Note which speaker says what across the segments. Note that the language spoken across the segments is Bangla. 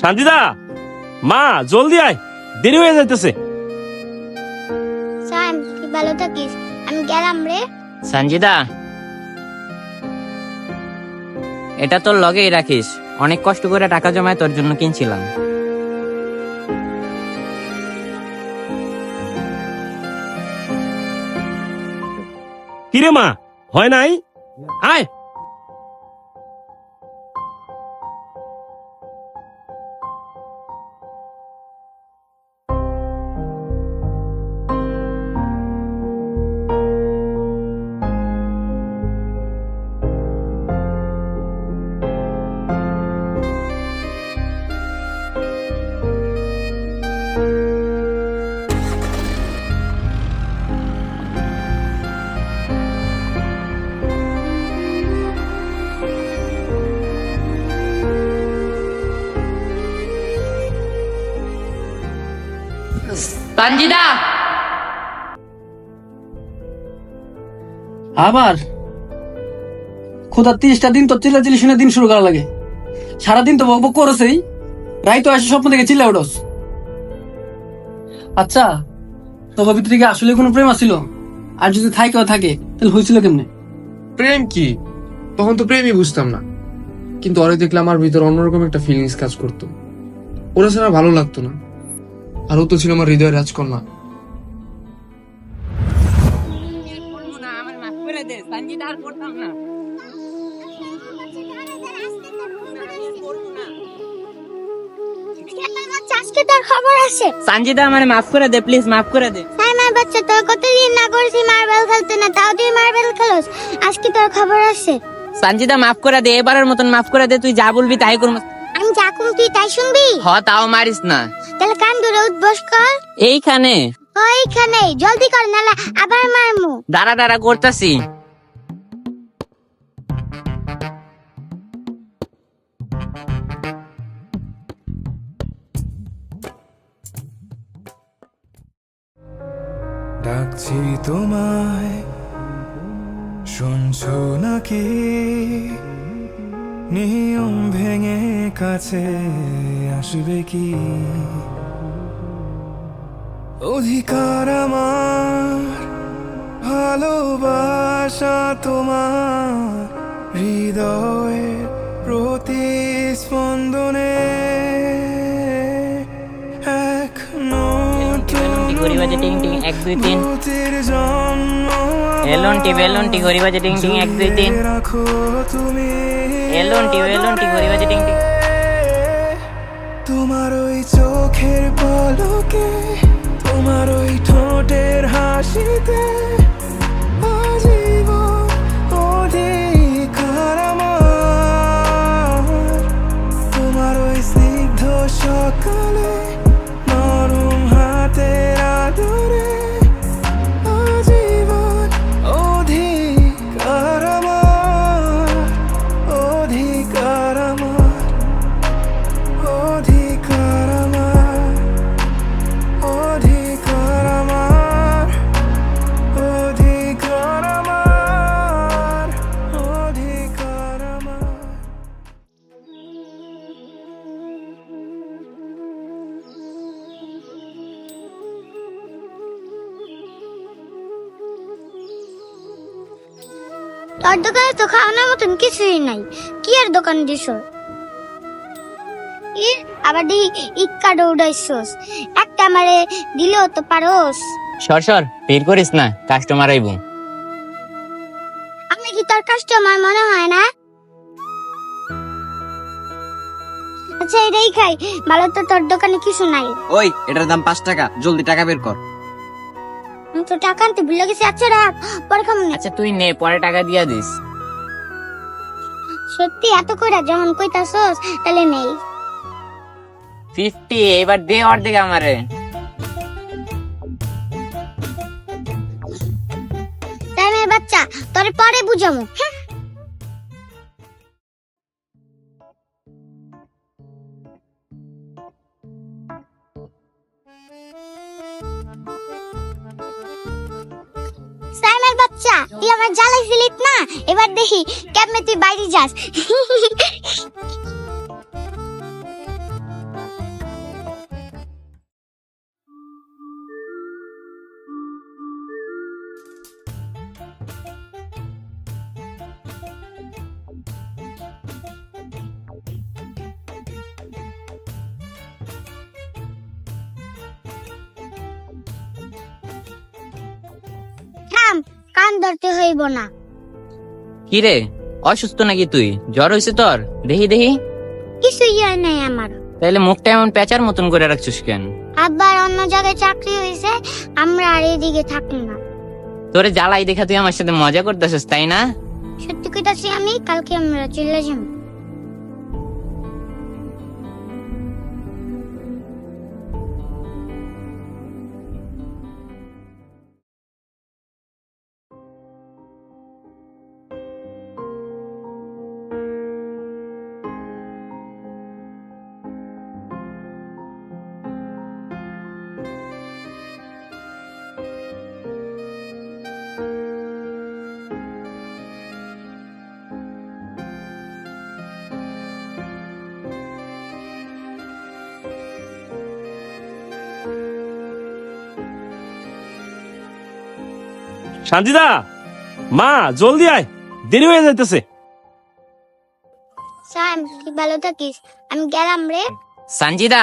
Speaker 1: শান্তিদা, মা জলদি আয়, দেরি হয়ে যাইতেছে।
Speaker 2: সাম, তুই ভালো থাকিস, আমি গেলাম রে।
Speaker 3: সঞ্জিদা, এটা তোর লগেই রাখিস, অনেক কষ্ট করে টাকা জমায় তোর জন্য কিনছিলাম।
Speaker 1: কিরে মা, হয় নাই? আয়।
Speaker 3: সঞ্জিদা,
Speaker 4: আবার খোদা 30টা দিন তো চিল্লাচিল্লি শুনে দিন শুরু করা লাগে। সারাদিন তো বকবক করেছেই, রাই তো আসে স্বপ্ন থেকে চিল্লা উঠোস। আচ্ছা, তোর ভিতরে কি আসলে কোনো প্রেম আছিল? আর যদি থাকে তাহলে হয়েছিল কেমনে?
Speaker 5: প্রেম কি? তখন তো প্রেমই বুঝতাম না, কিন্তু ওরে দেখলে আমার ভিতর অন্যরকম একটা ফিলিংস কাজ করতো। ওরা ছাড়া ভালো লাগতো না, আর ও তো ছিল আমার হৃদয়ের রাজকন্যা।
Speaker 3: আমার মাফ করে দে সঞ্জিদা, আর করতাম না।
Speaker 2: আজকে তোর খবর আছে?
Speaker 3: সঞ্জিদা, আমার মাফ করে দে প্লিজ, মাফ করে দে।
Speaker 2: সাইমার বাচ্চা, তোর কতদিন না করেছি মার্বেল খেলতে, না তাও তুই মার্বেল খেলোস। আজকে তোর খবর আছে।
Speaker 3: সঞ্জিদা, মাফ করে দে, এবারের মতন মাফ করে দে, তুই যা বলবি তাই করব।
Speaker 2: আমি যা কম তুই তাই শুনবি?
Speaker 3: তাও মারিস না।
Speaker 2: তাহলে কান ধরে উঠবস কর।
Speaker 3: এইখানে
Speaker 2: ওইখানে জলদি কর, নালা আবার মারমু।
Speaker 3: দাঁড়া দাঁড়া করতাছি।
Speaker 6: ডাকছি তোমায়, শুনছো নাকি? নিয়ম ভেঙে কাছে আসবে কি? অধিকার আমার, ভালোবাসা তোমার, হৃদয়ের প্রতিস্পন্দনে এক
Speaker 3: ঘড়িবাজে টিং টিং 1 2 3।
Speaker 6: নতুন জন্ম
Speaker 3: এলনটি বেলনটি ঘড়িবাজে টিং টিং 1 2 3।
Speaker 6: রাখো তুমি
Speaker 3: এলনটি ঘড়িবাজে টিং টিং।
Speaker 6: তোমার ওই চোখের পলকে, তোমার ওই ঠোঁটের হাসিতে আজীবন অধিকার আমার। তোমার ওই স্নিগ্ধ সকালে, নরম হাতের আদরে আজীবন অধিকার আমার, অধিকার আমার, অধিকার আমার, অধিকার আমার, অধিকার আমার, অধিকার আমার।
Speaker 2: তোর দোকানে তো খাওয়ানোর মতন কিছুই নাই, কি আর দোকান দিস? আবার দেখি ইক্কাডো উড়াইছস, একটা আমারে দিলেও তো পারোস।
Speaker 3: সর বের করিস না, কাস্টমার আইব।
Speaker 2: আমি কি তোর কাস্টমার মনে হয় না? আচ্ছা এটাই খাই, ভালো তো তোর দোকানে কিছু নাই।
Speaker 7: ওই, এটার দাম 5 টাকা, জলদি টাকা বের কর।
Speaker 2: আমি তো টাকা আনতে ভুলে গেছি। আচ্ছা রাখ, পরে খামু না।
Speaker 3: আচ্ছা তুই নে, পরে টাকা দিয়া দিস।
Speaker 2: সত্যি এত কইরা যখন কইতাছস তাহলে নেই।
Speaker 3: 50, এবার দে অর্ধেক আমারে।
Speaker 2: টাইমের বাচ্চা, তোরে পরে বুঝামু। সাইমের বাচ্চা, তুই আমার জ্বালাইছিলিস না, এবার দেখি কেমনে তুই বাইরে যাস। কান ধরতে হইব না।
Speaker 3: কি রে, অসুস্থ নাকি তুই? জ্বর হয়েছে তোর? দেখি দেখি।
Speaker 2: কিছুই হয় নাই আমার।
Speaker 3: তাইলে মুখটা এমন পেঁচার মতন করে রাখছিস কেন?
Speaker 2: আব্বার অন্য জায়গায় চাকরি হয়েছে, আমরা আর এদিকে থাকি না।
Speaker 3: তোরে জ্বালাই দেখা তুই আমার সাথে মজা করতেছিস তাই না?
Speaker 2: সত্যি কইতাছি আমি, কালকে আমরা চলে যাব।
Speaker 1: শান্তিদা, মা জলদি আয়, দেরি হয়ে যাইতেছে।
Speaker 2: স্যার তুই ভালো থাকিস, আমি গেলাম রে।
Speaker 3: সঞ্জিদা,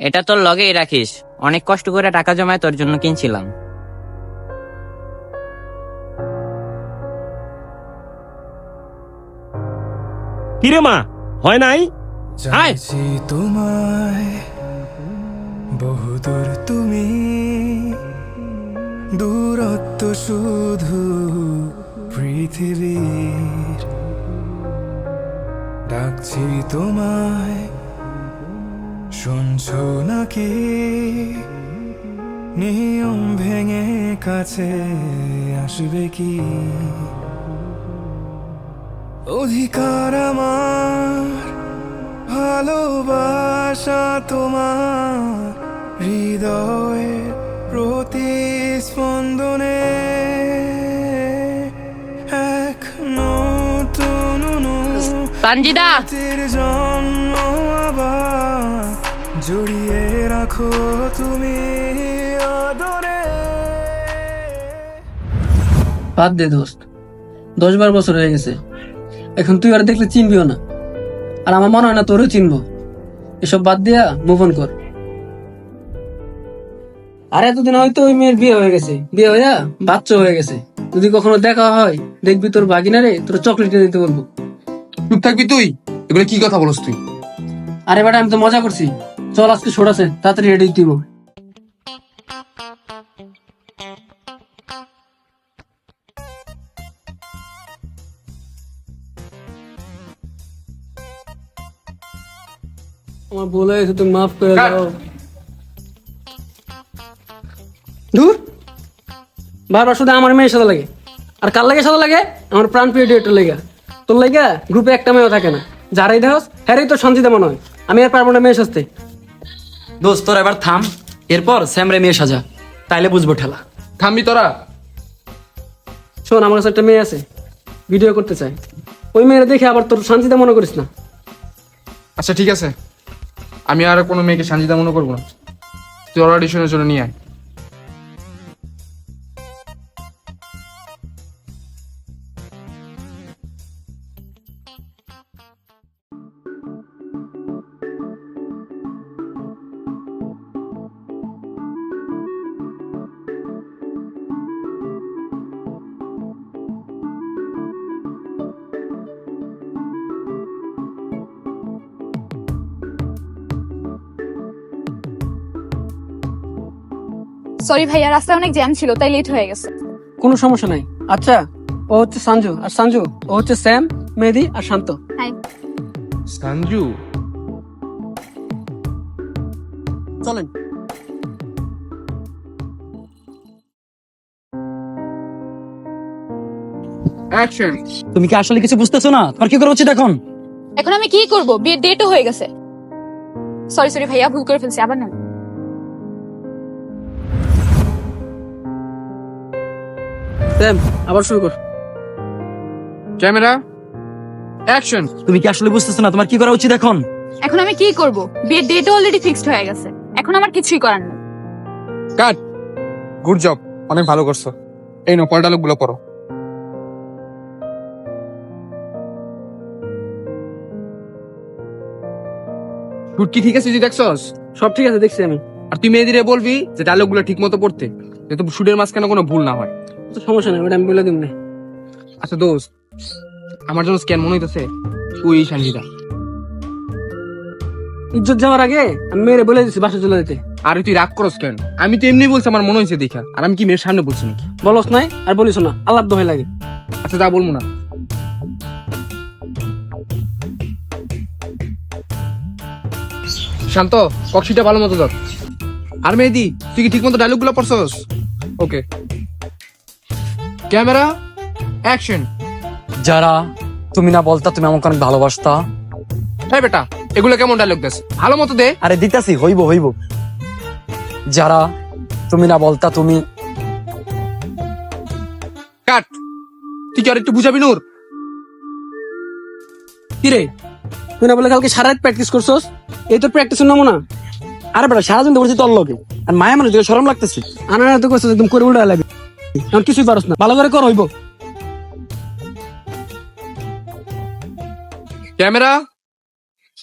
Speaker 3: এটা তোর লগেই রাখিস। অনেক কষ্ট করে টাকা জমায় তোর জন্য কিনছিলাম।
Speaker 1: কিরে মা, হয় নাই? আয়।
Speaker 6: চাইছি তোমায় বহুদূর, তুমি দূরত্ব শুধু পৃথিবীর। ডাকছি তোমায়, শুনছো নাকি? নিয়ম ভেঙে কাছে আসবে কি? অধিকার আমার, ভালোবাসা তোমার হৃদয়ের প্রতিস্পন্দনে এক নতুন
Speaker 3: সঞ্জিদা,
Speaker 6: অনুভূতির জন্ম আবার জড়িয়ে রাখো তুমি আদরে।
Speaker 4: বাদ দে দোস্ত, 10-12 বছর হয়ে গেছে, এখন তুই আর দেখলে চিনবিও না, আর আমার মনে হয় না তোরও চিনবো। এসব বাদ দিয়া মুভ অন কর। আর এতদিন হয়তো ওই মেয়ের বিয়ে হয়ে গেছে, বিয়ে হইয়া বাচ্চা হয়ে গেছে। যদি কখনো দেখা হয়, দেখবি তোর বাগিনারে তোর চকলেট কিনে দিতে বলবো।
Speaker 5: চুপ থাকবি তুই? এগুলো কি কথা বলস তুই?
Speaker 4: আরে বেটা, আমি তো মজা করছি। চল আজকে শোট আছে, তাড়াতাড়ি রেডি দিব। আমার বলে গেছে, তুমি মাফ করে দাও। ধুর, বারবার শুধু আমার মেয়ের সাথে লাগে। আর কার লাগে সাথে লাগে? আমার প্রাণ প্রিয় ডিরেক্টর লেগা। তোর লেগা গ্রুপে একটা মেয়েও থাকে না, যারাই দেহস হ্যারেই তো শান্তিতে মনে হয়। আমি আর পারবো না মেয়ে সাজতে।
Speaker 8: দোস্ত তোর এবার থাম, এরপর স্যামরে মেয়ে সাজা, তাইলে বুঝবো ঠেলা।
Speaker 5: থামবি তোরা?
Speaker 4: শোন, আমার কাছে একটা মেয়ে আছে, ভিডিও করতে চাই। ওই মেয়েরা দেখে আবার তোর শান্তিতে মনে করিস না।
Speaker 5: আচ্ছা ঠিক আছে, আমি আর কোনো মেয়েকে সানজিদা মনে করবো না। তুই ওর অডিশনের জন্য নিয়ে আয়।
Speaker 9: সরি ভাইয়া, রাস্তায় অনেক জ্যাম ছিল তাই লেট হয়ে গেছে।
Speaker 4: কোনো সমস্যা নাই। আচ্ছা, ও হচ্ছে সঞ্জু, আর সঞ্জু ও হচ্ছে স্যাম, মেহেদি আর শান্ত।
Speaker 9: হাই।
Speaker 5: সঞ্জু,
Speaker 4: চলেন।
Speaker 5: অ্যাকশন।
Speaker 8: তুমি কি আসলে কিছু বুঝতেছো না? তোমার কি করা উচিত এখন?
Speaker 9: এখন আমি কি করব? বিয়ের ডেটও হয়ে গেছে। সরি সরি ভাইয়া, ভুল করে ফেলছি, আবার না।
Speaker 4: স্যাম, আবার শুরু কর।
Speaker 5: Camera action.
Speaker 8: তুমি কি আসলে বুঝতেছো না তোমার কি করা উচিত এখন?
Speaker 9: এখন আমি কি করব? বিয়ের ডেটও অলরেডি ফিক্সড হয়ে গেছে, এখন আমার কিছুই করার নেই।
Speaker 5: কাট। গুড জব, অনেক ভালো করছো। এই নো, পরের ডায়লগগুলো পড়ো। শুট কি ঠিক আছে? তুই দেখছস?
Speaker 4: সব ঠিক আছে, দেখছি আমি।
Speaker 5: আর তুই মেয়েদিরে বলবি যে ডায়লগ গুলো ঠিক মতো পড়তে, যাতে শুটের মাঝখানে কোনো ভুল না হয়।
Speaker 4: তো সমস্যা নেই, ওটা আমি বলে দিব না।
Speaker 5: আচ্ছা দোস্ত, আমার জন্য স্ক্যান মনে হইতেছে তুই সঞ্জিদা।
Speaker 4: ইজ্জত যাওয়ার আগে আমি মেয়েরে বলে দিচ্ছি বাসা চলে যেতে।
Speaker 5: আরে তুই রাগ করস কেন? আমি তো এমনি বলছি আমার মনে হয়েছে দেখা, আর আমি কি মেয়ের সামনে বলছি নাকি?
Speaker 4: বলস নাই আর বলিস না, আল্লাহ দোহাই লাগে।
Speaker 5: আচ্ছা যা বলবো না। শান্ত, কক্সিটা ভালো মতো ধর। আর মেহেদি, তুই কি ঠিক মতো ডায়লগ গুলো পড়ছস? ওকে, ক্যামেরা অ্যাকশন।
Speaker 8: যারা তুমি না বলতা তুমি আমাকে অনেক ভালোবাসতা।
Speaker 5: হ্যাঁ বেটা, এগুলো কেমন ডায়লগ দেস? ভালো মতো দে।
Speaker 8: আরে দিতাছি, হইব হইব। যারা তুমি না বলতা তুমি।
Speaker 5: কাট। তুই কি আর একটু বুঝাবি নূর?
Speaker 4: কিরে তুই না বলে কালকে সারা রাত প্র্যাকটিস করছস, এই তোর প্র্যাকটিসের নমুনা?
Speaker 8: আরে বেটা সারাদিন ধরছি তোর লগে, আর মায়া মানুষ দিকে শরম লাগতেছে।
Speaker 4: আনা তো করছস একদম করে উল্টা লাগে, এখন কিছুই পারস না, ভালো করে কর হইব।
Speaker 5: Camera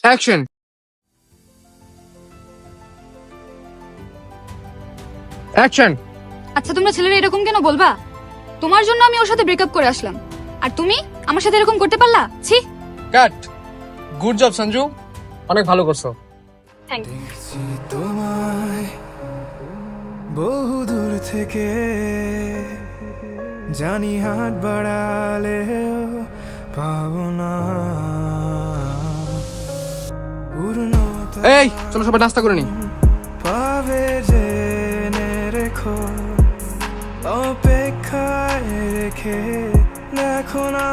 Speaker 5: action. অ্যাকশন।
Speaker 9: আচ্ছা তোমরা ছেলেরা এরকম কেন বলবা? তোমার জন্য আমি ওর সাথে ব্রেকআপ করে আসলাম, আর তুমি আমার সাথে এরকম করতে পারলা? ছি।
Speaker 5: কাট। গুড জব সঞ্জু, অনেক ভালো করছো।
Speaker 9: Thank you.
Speaker 6: দেখছি তোমায় বহু দূর থেকে, জানি হাত বাড়ালেও পাবো না পূর্ণতা
Speaker 5: এই চলো সবাই নাস্তা করে নি।
Speaker 6: পাবে জেনে রেখো, অপেক্ষায় রেখে দেখো না,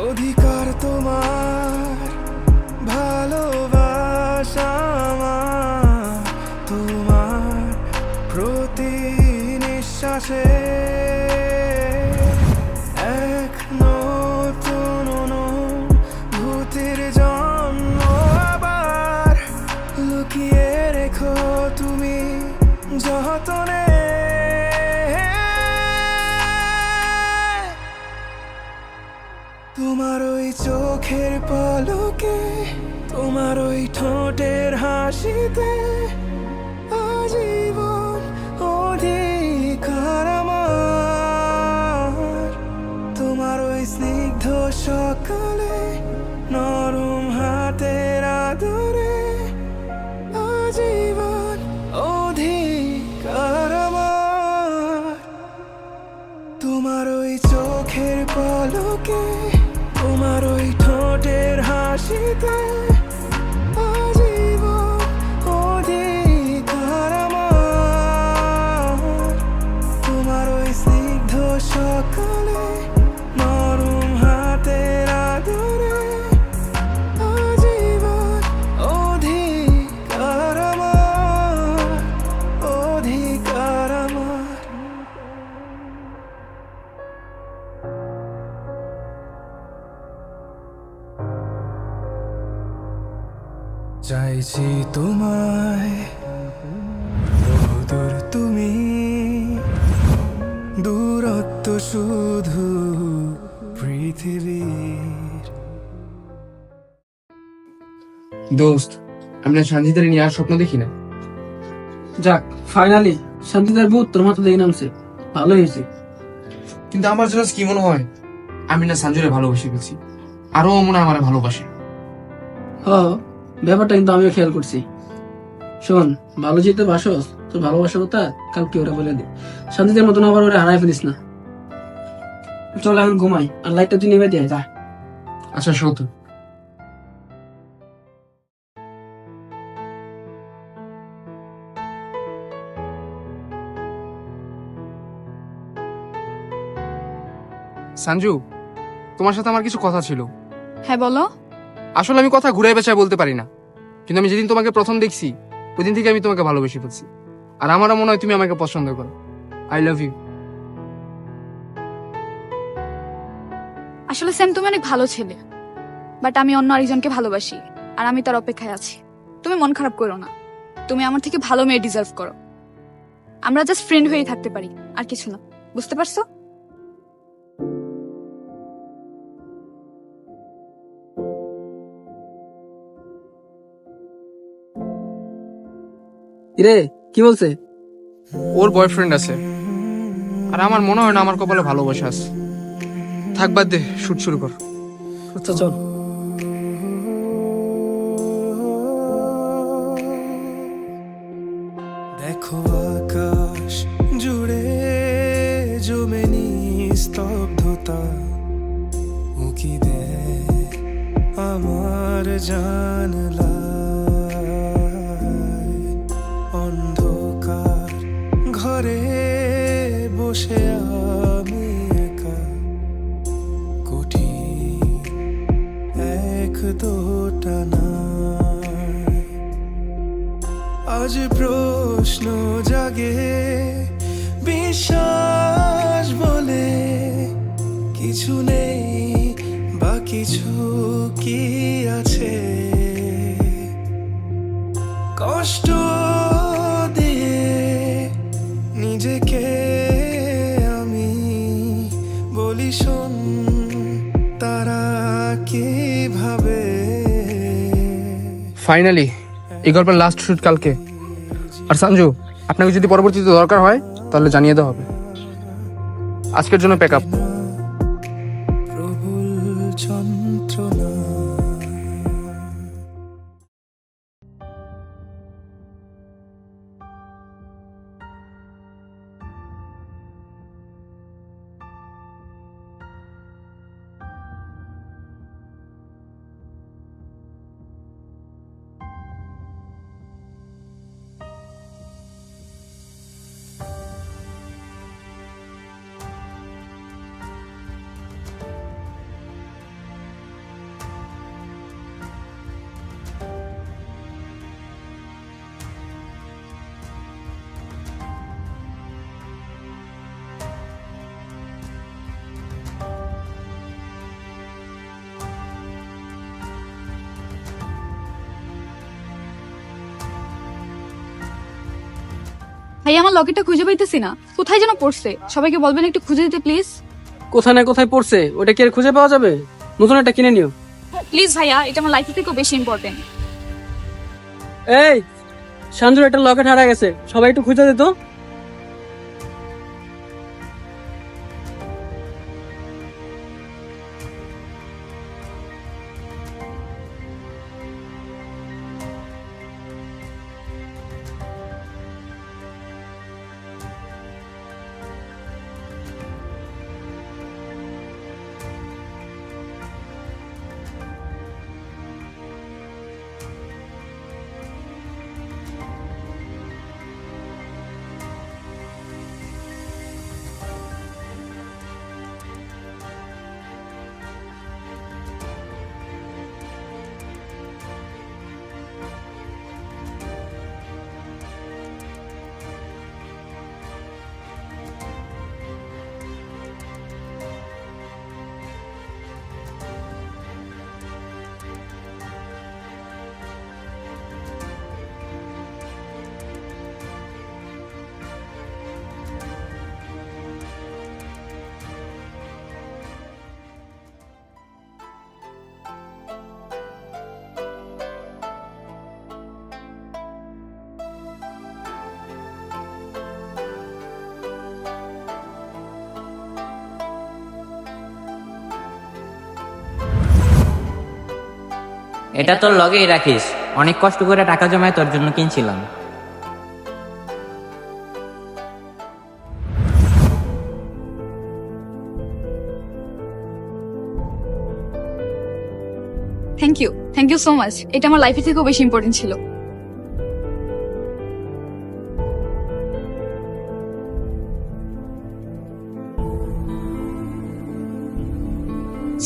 Speaker 6: অধিকার তোমার, ভালোবাসা আমার, তোমার প্রতি নিঃশ্বাসে এক নতুন অনুভূতির জন্ম আবার, লুকিয়ে রেখো তুমি যতনে, তোমার ওই চোখের পলকে, তোমার ওই ঠোঁটের হাসিতে, আজীবন অধিকার আমার, তোমার ওই স্নিগ্ধ সকালে, নরম হাতের আদরে, আজীবন অধিকার আমার, তোমার ওই চোখের পলকে, তোমার ওই ঠোঁটের হাসিতে, আজীবন অধিকার আমার, তোমার ওই স্নিগ্ধ সকালে, নরম হাতের আদরে, আজীবন অধিকার আমার, অধিকার আমার। চাইছি তোমায় বহুদূর তুমি, দূরত্ব শুধু পৃথিবীর।
Speaker 5: দোস্ত, আমি না সঞ্জিতারে নিয়ে আর স্বপ্ন দেখি না।
Speaker 4: যাক ফাইনালি শান্তিদার বুথ তোর মাথা দিয়ে নামছে, ভালো হয়েছে।
Speaker 5: কিন্তু আমার জন্য কি মনে হয়, আমি না সঞ্জুরে ভালোবেসে গেছি, আরো মনে হয় আমার ভালোবাসে।
Speaker 4: হ ব্যাপারটা কিন্তু আমিও খেয়াল করছি। শোন, ভালো যেতে বাসস তোর ভালোবাসার কথা কালকে ওরা বলে দে, শান্তিদের মতন আবার ওরা হারাই ফেলিস না। চল এখন ঘুমাই, আর লাইটটা তুই নেবে দিয়ে যা।
Speaker 5: আচ্ছা সত। সঞ্জু, তোমার সাথে আমার কিছু কথা ছিল।
Speaker 9: হ্যাঁ বলো।
Speaker 5: আসলে আমি কথা ঘুরে বেচায় বলতে পারি না, কিন্তু আমি যেদিন তোমাকে প্রথম দেখছি ওই দিন থেকে আমি তোমাকে ভালোবেসে ফেলছি, আর আমারও মনে হয় তুমি আমাকে পছন্দ করো। I love you.
Speaker 9: আসলে স্যাম তুমি অনেক ভালো ছেলে, বাট আমি অন্য আরেকজনকে ভালোবাসি, আর আমি তার অপেক্ষায় আছি। তুমি মন খারাপ করো না, তুমি আমার থেকে ভালো মেয়ে ডিজার্ভ করো। আমরা জাস্ট ফ্রেন্ড হয়েই থাকতে পারি, আর কিছু না। বুঝতে পারছো?
Speaker 4: কিরে কি বলছে?
Speaker 5: ওর বয়ফ্রেন্ড আছে, আর আমার মনে হয় না আমার কপালে ভালোবাসা আছে। থাক, বাদ দে, শুট শুরু কর।
Speaker 4: আচ্ছা চল।
Speaker 6: দেখো আকাশ জুড়ে জমে নিস্তব্ধতা, উকি দে আমার জানলায়। অন্ধকার ঘরে বসে আমি একা, কঠিন এক দোটানায়। আজ প্রশ্ন জাগে, বিশ্বাস বলে কিছু নেই, বা কিছু কি আছে? কষ্ট দিয়ে নিজেকে আমি বলি, শোন তারা কি ভাবে।
Speaker 5: ফাইনালি এই গল্পের লাস্ট শুট কালকে। আর সঞ্জু, আপনাকে যদি পরবর্তীতে দরকার হয় তাহলে জানিয়ে দেওয়া হবে। আজকের জন্য প্যাক আপ।
Speaker 6: প্রবল যন্ত্রণা।
Speaker 9: ভাই আমার লকেটটা খুঁজে পাইতেছি না, কোথায় যেন পড়ছে। সবাইকে বলবেন একটু খুঁজে দিতে প্লিজ।
Speaker 4: কোথায় না কোথায় পড়ছে, ওটা কি আর খুঁজে পাওয়া যাবে? নতুন একটা কিনে নিও।
Speaker 9: প্লিজ ভাইয়া, এটা আমার লাইফের থেকেও বেশি ইম্পর্টেন্ট।
Speaker 4: এই সঞ্জুর একটা লকেট হারা গেছে, সবাই একটু খুঁজে দে তো।
Speaker 3: এটা তোর লগেই রাখিস, অনেক কষ্ট করে টাকা জমায় তোর জন্য কিনছিলাম।
Speaker 9: Thank you so much. এটা আমার লাইফের থেকেও বেশি ইম্পর্টেন্ট ছিল।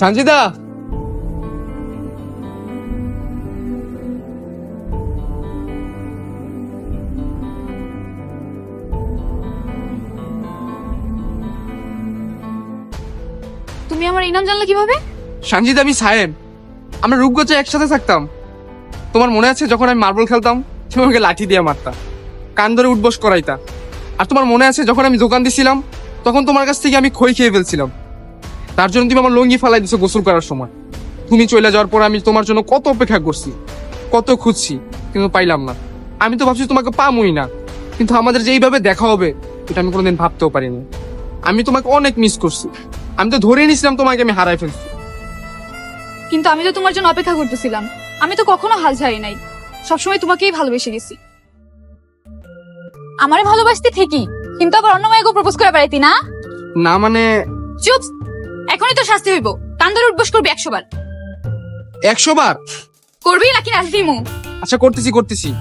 Speaker 5: সঞ্জিদা,
Speaker 9: তুমি আমার এই নাম জানলে কিভাবে?
Speaker 5: সঞ্জিদা, আমি সায়েম। আমরা রূপগঞ্জে একসাথে থাকতাম। তোমার মনে আছে যখন আমি মার্বল খেলতাম, তুমি আমাকে লাঠি দিয়ে মারতা, কান ধরে উঠবস করাইতা। আর তোমার মনে আছে যখন আমি দোকান দিছিলাম, তখন তোমার কাছ থেকে আমি খই খেয়ে ফেলছিলাম। তার জন্য তুমি আমার লুঙ্গি ফালাই দিছো গোসল করার সময়। তুমি চলে যাওয়ার পর আমি তোমার জন্য কত অপেক্ষা করছি, কত খুঁজছি, কিন্তু পাইলাম না। আমি তো ভাবছি তোমাকে পামই না, কিন্তু আমাদের যে এইভাবে দেখা হবে এটা আমি কোনোদিন ভাবতেও পারিনি। আমি তোমাকে অনেক মিস করছি, আমি তো ধরে নিয়েছিলাম তোমাকে আমি হারাই ফেলছি।
Speaker 9: কিন্তু আমি তো তোমার জন্য অপেক্ষা করতেছিলাম, আমি তো কখনো হাল ছাড়ি নাই, সবসময় তোমাকেই ভালোবেসে গেছি। আমারে ভালোবাসতে ঠিকই, কিন্তু আবার অন্য মেয়েকে প্রপোজ করে বেড়াইতি না?
Speaker 5: না মানে
Speaker 9: চুপ, এখনই তো শাস্তি হইব। কান ধরে উঠবস করবি 100 বার।
Speaker 5: 100 বার?
Speaker 9: করবি নাকি নাচবি মু?
Speaker 5: আচ্ছা করতেছি।